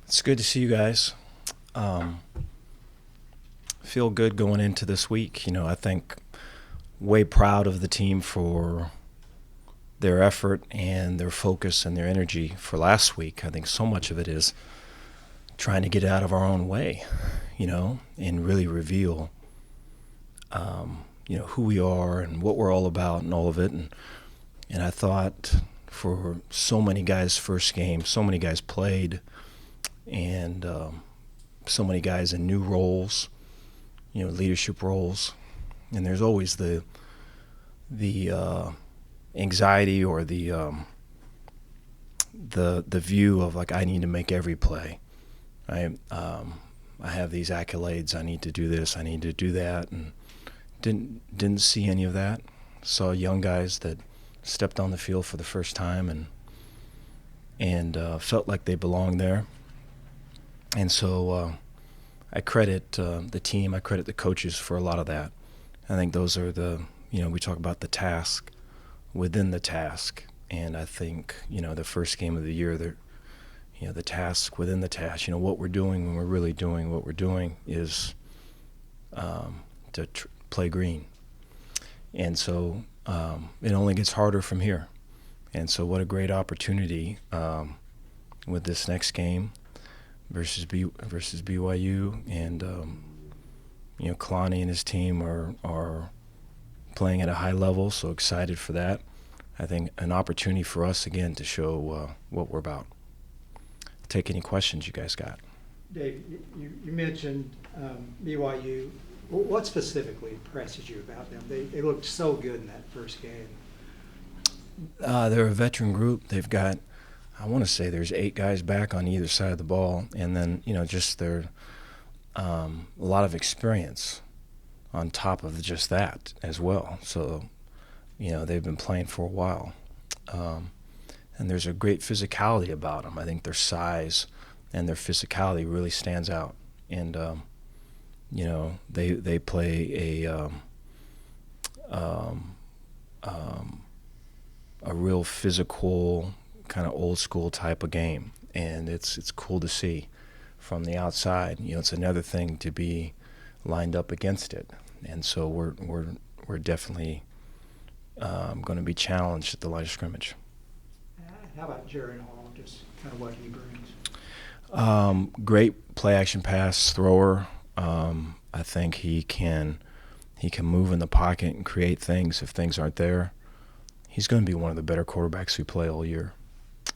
It's good to see you guys. Um, feel good going into this week. I think way proud of the team for their effort and their focus and their energy for last week. I think so much of it is trying to get out of our own way, and really reveal, who we are and what we're all about and all of it. And I thought for so many guys' first game, so many guys played, and so many guys in new roles, leadership roles, and there's always the anxiety or the view of like I need to make every play. I have these accolades. I need to do this. I need to do that, and didn't see any of that. Saw young guys that stepped on the field for the first time and felt like they belonged there. And so I credit the team, I credit the coaches for a lot of that. I think those are we talk about the task within the task. And I think, the first game of the year, the task within the task, what we're doing when we're really doing what we're doing is to play green. And so it only gets harder from here. And so what a great opportunity with this next game versus BYU, and Kalani and his team are playing at a high level, so excited for that. I think an opportunity for us again to show what we're about. Take any questions you guys got. Dave, you mentioned BYU. What specifically impresses you about them? They looked so good in that first game. They're a veteran group. They've got, I want to say there's 8 guys back on either side of the ball, and then just their a lot of experience on top of just that as well. So they've been playing for a while, and there's a great physicality about them. I think their size and their physicality really stands out, and they play a real physical, kind of old school type of game, and it's cool to see from the outside. It's another thing to be lined up against it, and so we're definitely going to be challenged at the line of scrimmage. How about Jaron Hall? Just kind of what he brings. Great play action pass thrower. I think he can move in the pocket and create things if things aren't there. He's going to be one of the better quarterbacks we play all year.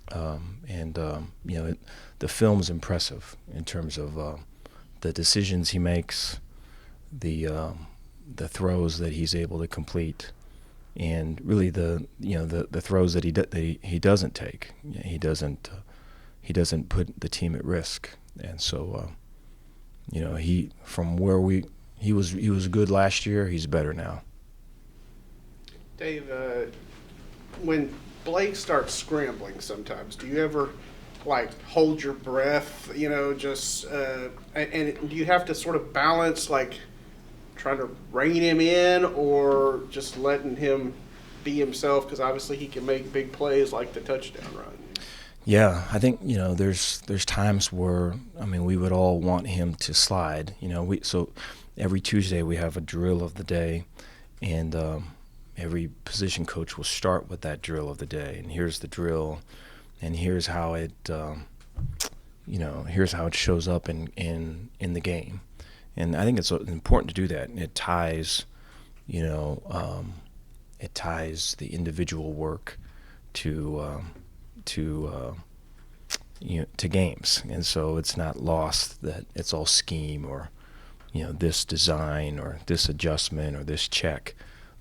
The film's impressive in terms of the decisions he makes, the throws that he's able to complete, and really the throws that he doesn't take. He doesn't put the team at risk, and so he was good last year. He's better now. Dave, when Blake starts scrambling sometimes, do you ever hold your breath, and do you have to sort of balance trying to rein him in or just letting him be himself, because obviously he can make big plays like the touchdown run? Yeah, I think there's times where we would all want him to slide. So every Tuesday we have a drill of the day, and every position coach will start with that drill of the day. And here's the drill, and here's how it shows up in the game. And I think it's important to do that. And it ties the individual work to games, and so it's not lost that it's all scheme or this design or this adjustment or this check,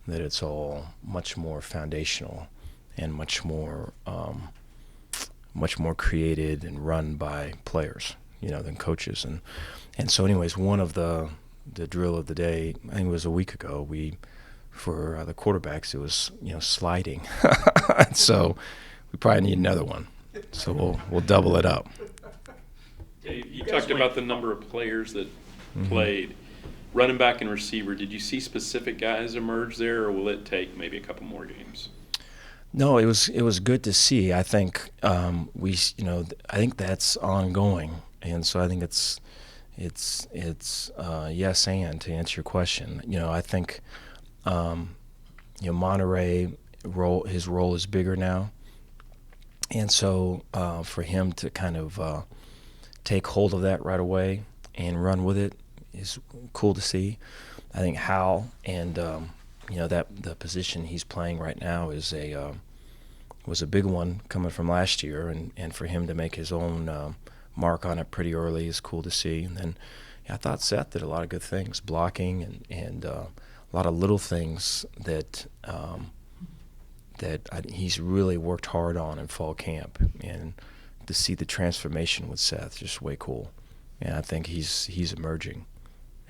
that it's all much more foundational and much more created and run by players than coaches. And so anyways, one of the drill of the day, I think it was a week ago, for the quarterbacks, it was sliding. So we probably need another one. So we'll double it up. Dave, you talked about the number of players that played. Running back and receiver, did you see specific guys emerge there, or will it take maybe a couple more games? No, it was good to see. I think I think that's ongoing. And so I think it's yes and to answer your question. I think Monterey his role is bigger now, and so for him to kind of take hold of that right away and run with it is cool to see. I think Hal and that the position he's playing right now was a big one coming from last year, and for him to make his own mark on it pretty early is cool to see. And then I thought Seth did a lot of good things, blocking and a lot of little things that he's really worked hard on in fall camp. And to see the transformation with Seth, just way cool. And I think he's emerging.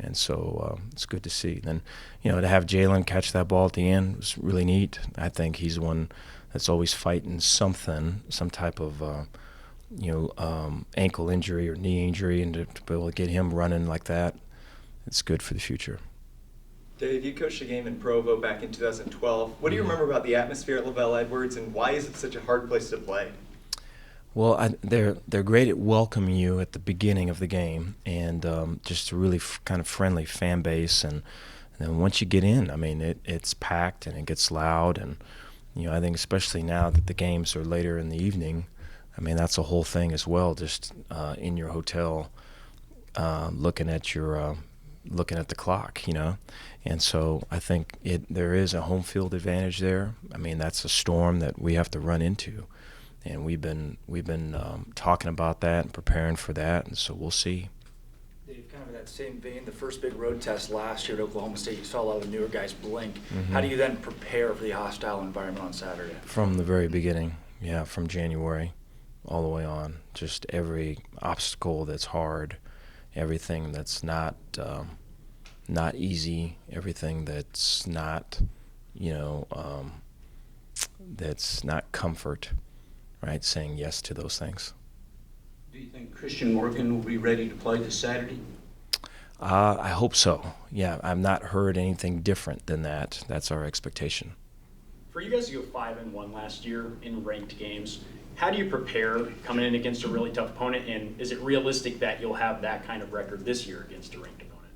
And so it's good to see. Then, to have Jalen catch that ball at the end was really neat. I think he's one that's always fighting something, some type of ankle injury or knee injury, and to be able to get him running like that, it's good for the future. Dave, you coached a game in Provo back in 2012. What do you remember about the atmosphere at LaVell Edwards, and why is it such a hard place to play? Well, they're great at welcoming you at the beginning of the game, and just a really kind of friendly fan base. And then once you get in, I mean, it's packed and it gets loud. And I think especially now that the games are later in the evening, I mean, that's a whole thing as well. Just in your hotel, looking at the clock, And so I think there is a home field advantage there. I mean, that's a storm that we have to run into. And we've been talking about that and preparing for that, and so we'll see. Dave, kind of in that same vein, the first big road test last year at Oklahoma State, you saw a lot of the newer guys blink. Mm-hmm. How do you then prepare for the hostile environment on Saturday? From the very beginning, from January all the way on, just every obstacle that's hard, everything that's not easy, everything that's not, that's not comfort. Right, saying yes to those things. Do you think Christian Morgan will be ready to play this Saturday? I hope so. Yeah, I've not heard anything different than that. That's our expectation. For you guys to go 5-1 last year in ranked games, how do you prepare coming in against a really tough opponent? And is it realistic that you'll have that kind of record this year against a ranked opponent?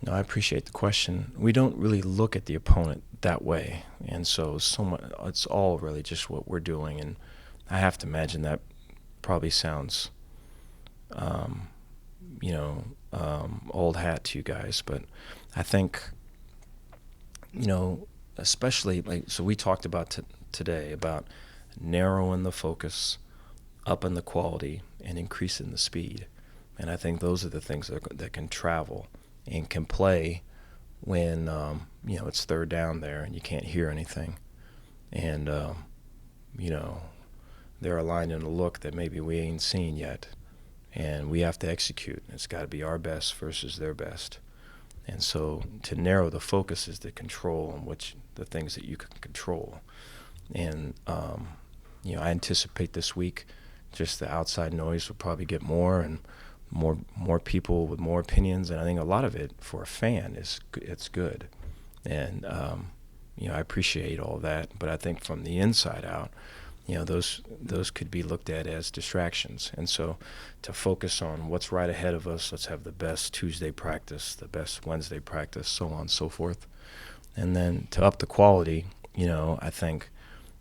No, I appreciate the question. We don't really look at the opponent that way, and so much, it's all really just what we're doing. And I have to imagine that probably sounds, old hat to you guys, but I think, especially so we talked about today about narrowing the focus, upping the quality, and increasing the speed, and I think those are the things that can travel and can play when it's third down there and you can't hear anything, and they're aligned in a look that maybe we ain't seen yet, and we have to execute. It's got to be our best versus their best, and so to narrow the focus is to control on the things that you can control, and I anticipate this week just the outside noise will probably get more and more people with more opinions, and I think a lot of it for a fan it's good, and I appreciate all that, but I think from the inside out, those could be looked at as distractions. And so to focus on what's right ahead of us, let's have the best Tuesday practice, the best Wednesday practice, so on and so forth. And then to up the quality, I think,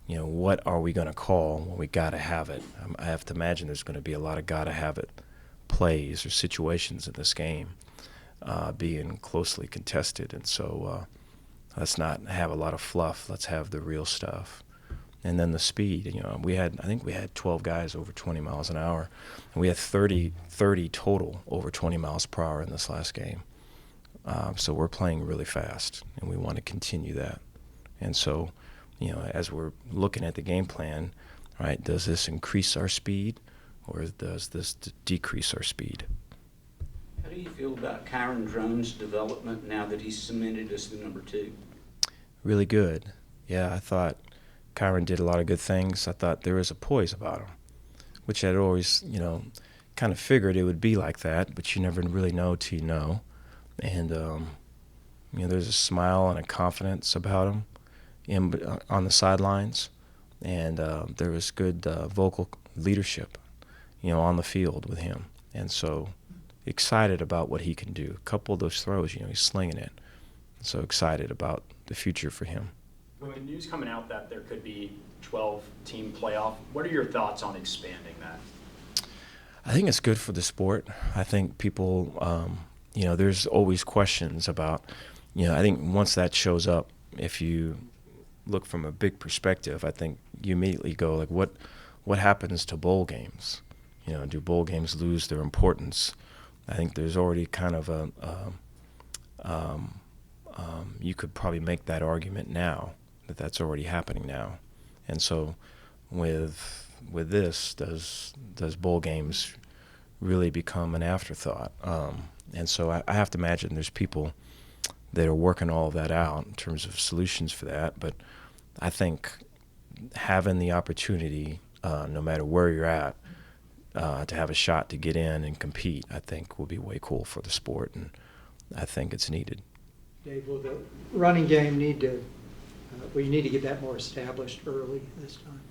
what are we going to call when we got to have it? I have to imagine there's going to be a lot of got to have it plays or situations in this game being closely contested. And so let's not have a lot of fluff. Let's have the real stuff. And then the speed, I think we had 12 guys over 20 miles an hour, and we had 30 total over 20 miles per hour in this last game. So we're playing really fast, and we want to continue that. And so, as we're looking at the game plan, right, does this increase our speed, or does this decrease our speed? How do you feel about Kyron Drone's development now that he's cemented as the number 2? Really good. Yeah, I thought Kyron did a lot of good things. I thought there was a poise about him, which I'd always, kind of figured it would be like that, but you never really know till you know. And, there's a smile and a confidence about him on the sidelines, and there was good vocal leadership, on the field with him. And so excited about what he can do. A couple of those throws, he's slinging it. So excited about the future for him. With the news coming out that there could be 12-team playoff, what are your thoughts on expanding that? I think it's good for the sport. I think people, there's always questions about, I think once that shows up, if you look from a big perspective, I think you immediately go like, what happens to bowl games? Do bowl games lose their importance? I think there's already kind of you could probably make that argument now that that's already happening now. And so with this, does bowl games really become an afterthought? And so I have to imagine there's people that are working all of that out in terms of solutions for that. But I think having the opportunity, no matter where you're at, to have a shot to get in and compete, I think will be way cool for the sport, and I think it's needed. Dave, will the running game need to get that more established early this time?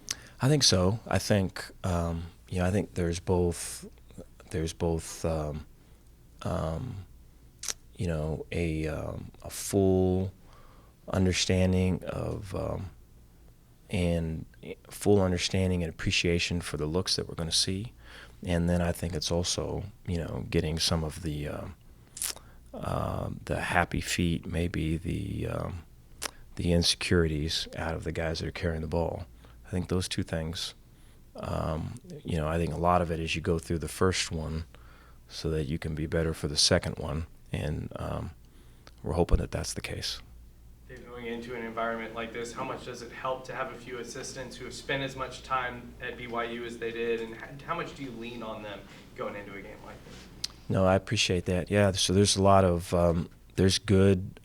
I think so. I think I think there's both a full understanding of and full understanding and appreciation for the looks that we're going to see, and then I think it's also getting some of the happy feet, maybe the insecurities out of the guys that are carrying the ball. I think those two things. I think a lot of it is you go through the first one so that you can be better for the second one, and we're hoping that that's the case. Dave, going into an environment like this, how much does it help to have a few assistants who have spent as much time at BYU as they did, and how much do you lean on them going into a game like this? No, I appreciate that. Yeah, so there's a lot of there's good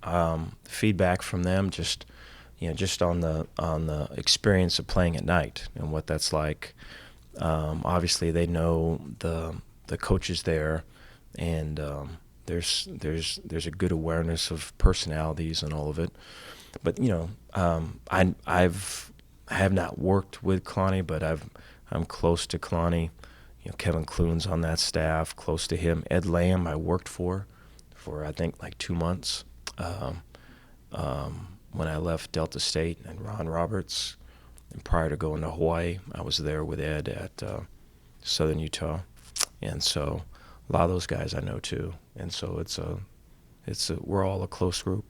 feedback from them, just on the experience of playing at night and what that's like. Obviously, they know the coaches there, and there's a good awareness of personalities and all of it. But I have not worked with Kalani, but I'm close to Kalani. Kevin Clune's on that staff, close to him. Ed Lamb I worked for I think like 2 months when I left Delta State, and Ron Roberts. And prior to going to Hawaii, I was there with Ed at Southern Utah, and so a lot of those guys I know too. And so we're all a close group.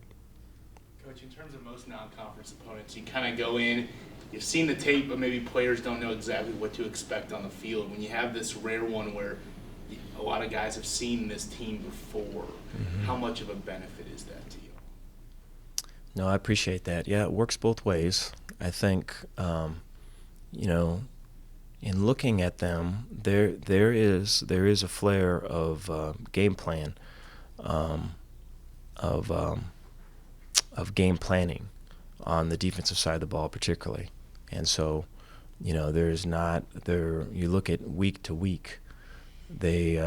Coach, in terms of most non-conference opponents, you kind of go in, you've seen the tape, but maybe players don't know exactly what to expect on the field. When you have this rare one where a lot of guys have seen this team before, how much of a benefit is that to you? No, I appreciate that. Yeah, it works both ways. I think, in looking at them, there is a flare of game plan, of game planning on the defensive side of the ball particularly. And so, there's not there. You look at week to week, they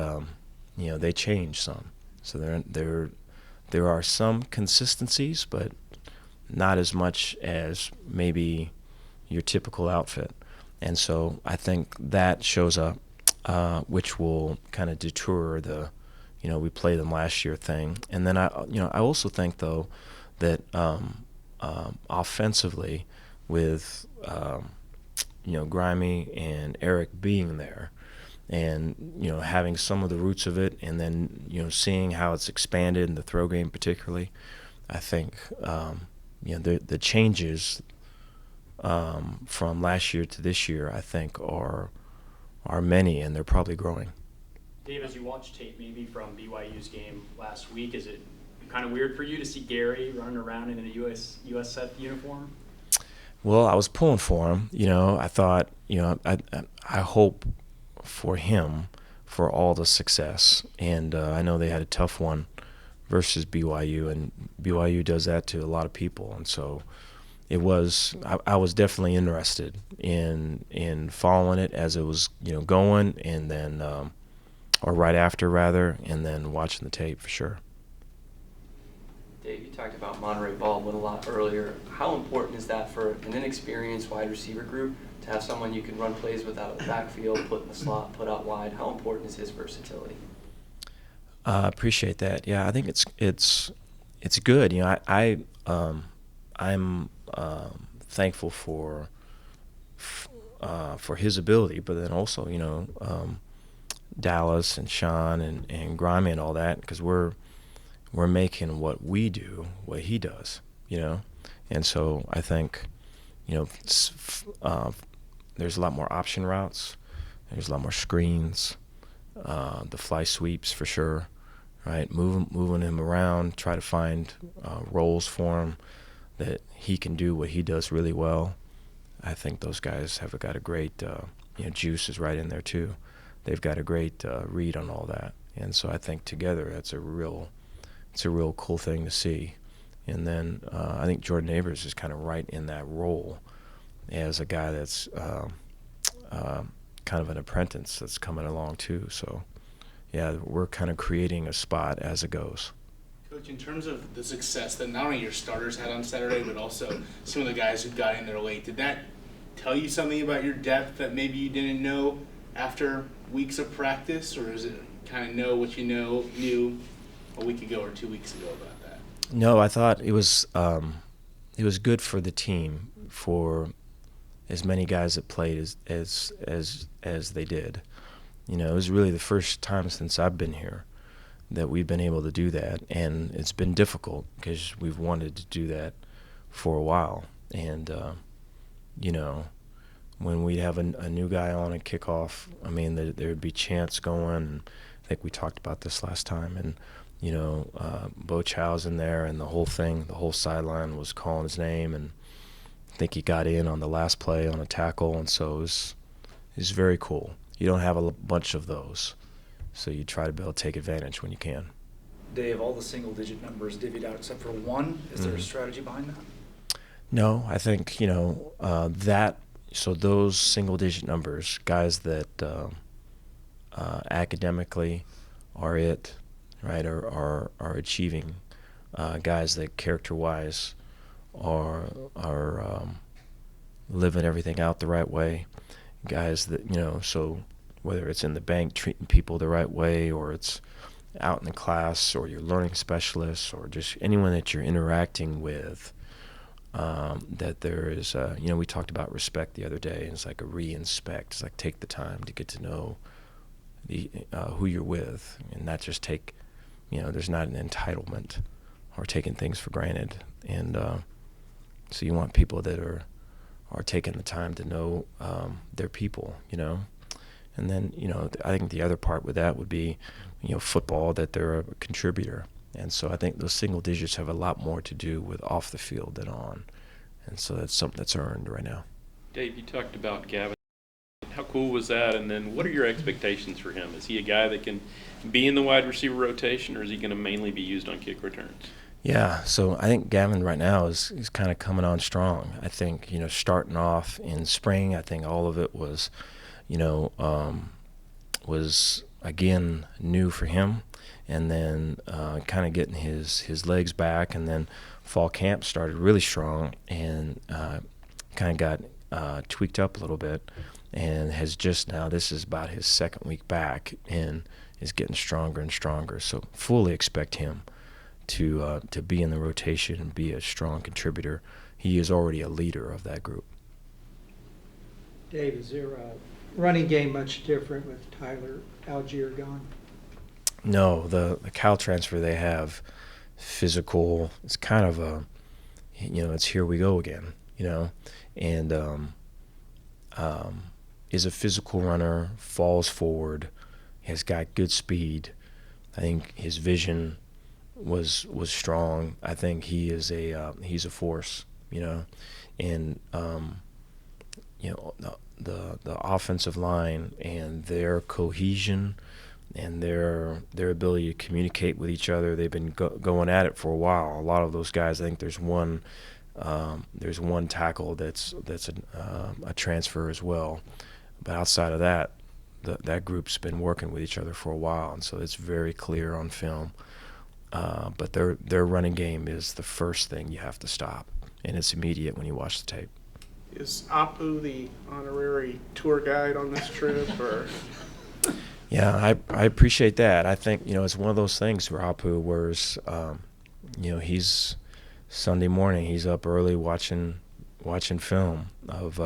change some. So there are some consistencies, but not as much as maybe your typical outfit. And so I think that shows up, which will kind of deter the, we played them last year thing. And then I also think though that offensively with, Grimy and Eric being there, and having some of the roots of it, and then seeing how it's expanded in the throw game particularly, I think the changes from last year to this year, I think, are many, and they're probably growing. Dave, as you watch tape maybe from BYU's game last week, is it kind of weird for you to see Gary running around in a USF uniform? Well, I was pulling for him. I thought, I hope for him for all the success, and I know they had a tough one versus BYU, and BYU does that to a lot of people, and so I was definitely interested in following it as it was going, and then or right after rather, and then watching the tape for sure. Dave, you talked about Monterey Baldwin a lot earlier. How important is that for an inexperienced wide receiver group To have someone you can run plays with out of the backfield, put in the slot, put out wide, how important is his versatility? I appreciate that. Yeah, I think it's good. You know, I'm thankful for his ability, but then also, you know, Dallas and Sean and Grimy and all that, because we're making what we do what he does, you know, and so I think, you know, there's a lot more option routes, there's a lot more screens, the fly sweeps for sure, right? Moving him around, try to find roles for him that he can do what he does really well. I think those guys have got a great, you know, Juice is right in there too. They've got a great read on all that, and so I think together it's a real cool thing to see. And then I think Jordan Neighbors is kind of right in that role as a guy that's kind of an apprentice that's coming along too. So yeah, we're kind of creating a spot as it goes. Coach, in terms of the success that not only your starters had on Saturday, but also some of the guys who got in there late, did that tell you something about your depth that maybe you didn't know after weeks of practice, or is it kind of know what you knew a week ago or 2 weeks ago about that? No, I thought it was good for the team for as many guys that played as they did. You know, it was really the first time since I've been here that we've been able to do that, and it's been difficult because we've wanted to do that for a while. And you know, when we have a new guy on a kickoff, I mean, there'd be chants going. And I think we talked about this last time, and you know, Bo Chow's in there, and the whole sideline was calling his name, and I think he got in on the last play on a tackle, and so it was very cool. You don't have a bunch of those, so you try to be able to take advantage when you can. Dave, all the single-digit numbers divvied out except for one. Is there a strategy behind that? No, I think, you know, so those single-digit numbers, guys that academically are it, right, are achieving, guys that character-wise are living everything out the right way, guys that, you know, so whether it's in the bank treating people the right way, or it's out in the class, or you're learning specialists, or just anyone that you're interacting with, that there is, you know, we talked about respect the other day, and it's like a re-inspect. It's like take the time to get to know who you're with, and not just take, you know, there's not an entitlement or taking things for granted. And so you want people that are taking the time to know their people, you know. And then, you know, I think the other part with that would be, you know, football, that they're a contributor. And so I think those single digits have a lot more to do with off the field than on. And so that's something that's earned right now. Dave, you talked about Gavin. How cool was that? And then what are your expectations for him? Is he a guy that can be in the wide receiver rotation, or is he going to mainly be used on kick returns? Yeah, so I think Gavin right now is kind of coming on strong. I think, you know, starting off in spring, I think all of it was, you know, was again new for him, and then kind of getting his legs back, and then fall camp started really strong, and kind of got tweaked up a little bit, and has just now, this is about his second week back, and is getting stronger and stronger. So fully expect him to be in the rotation and be a strong contributor. He is already a leader of that group. Dave, is there a running game much different with Tyler Algier gone? No, the Cal transfer they have, physical. It's kind of a, you know, it's here we go again, you know, and is a physical runner, falls forward, has got good speed. I think his vision was strong. I think he is he's a force, you know, and you know, the offensive line and their cohesion and their ability to communicate with each other. They've been going at it for a while. A lot of those guys, I think there's one tackle that's a transfer as well, but outside of that, that group's been working with each other for a while, and so it's very clear on film. But their running game is the first thing you have to stop, and it's immediate when you watch the tape. Is Apu the honorary tour guide on this trip, or? Yeah, I appreciate that. I think, it's one of those things where Apu, whereas, he's Sunday morning, he's up early watching film of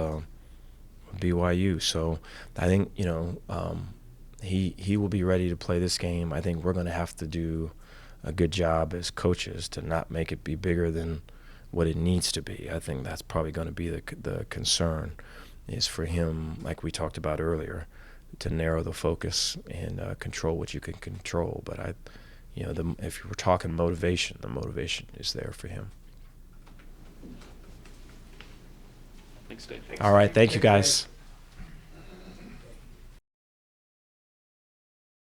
BYU. So I think, he will be ready to play this game. I think we're going to have to do a good job as coaches to not make it be bigger than what it needs to be. I think that's probably going to be the concern, is for him, like we talked about earlier, to narrow the focus and control what you can control. But if we're talking motivation, the motivation is there for him. Thanks, Dave. All right, thank you guys.